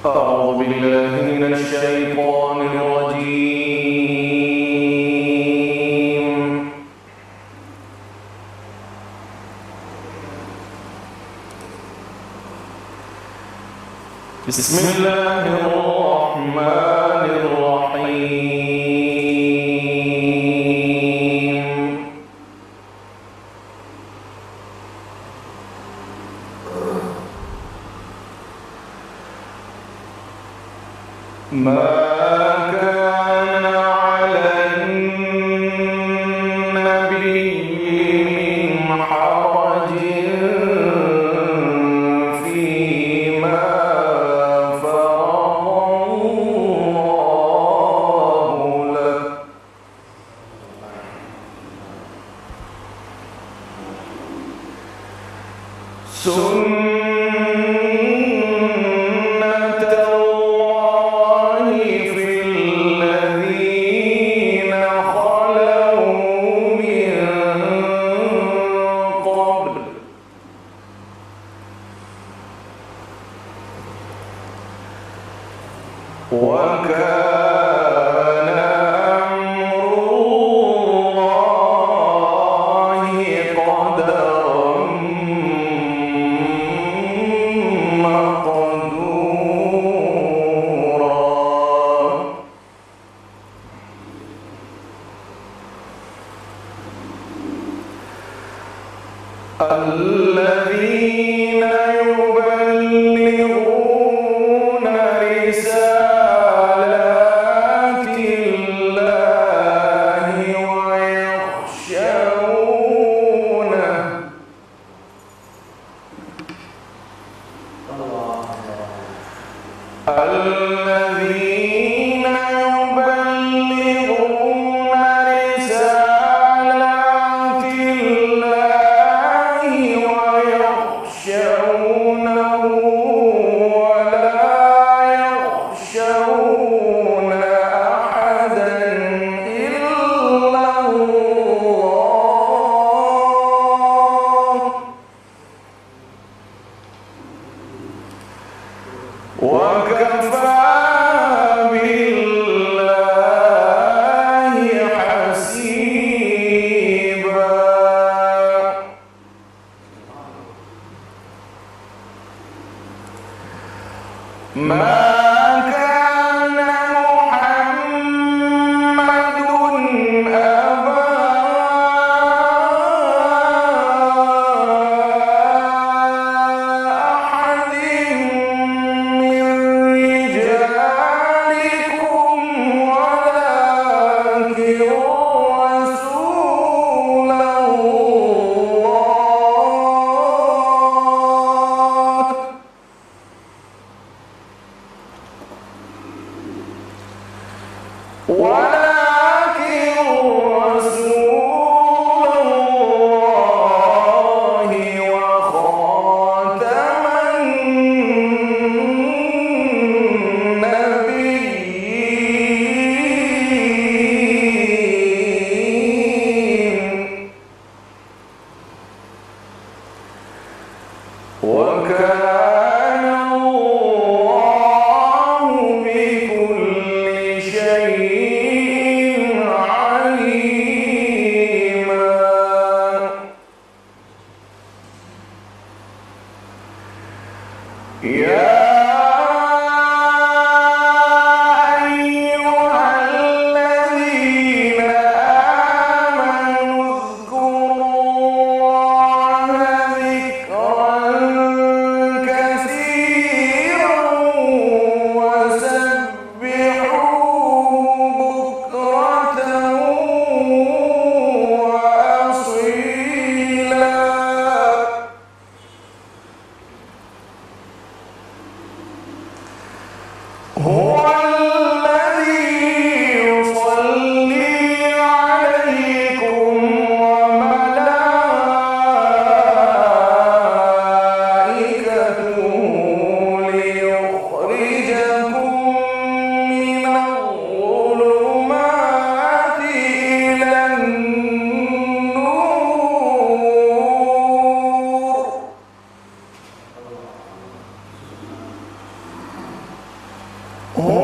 أعوذ بالله من الشيطان الرجيم. بسم الله الرحمن الرحيم. ما كان على النبي من حرج فيما فرض الله له. وكان أمر الله قدرا مقدورا. الذين يبلغون رسالات الله ويخشونه. الذين يبلغون رسالات الله ويخشونه ولا يخشون أحدا إلا الله. وكفى بالله حسيبا. ما كان محمد أبا أحد من رجالكم ولكن رسول الله. ولكن رسول الله وخاتم النبيين. وكان الله بكل شيء عليما. يا أيها الذين آمنوا اذكروا الله ذكرا كثيرا وسبحوه بكرة وأصيلا. هو الذي يصلي عليكم وملائكته ليخرجكم من الظلمات إلى النور. هم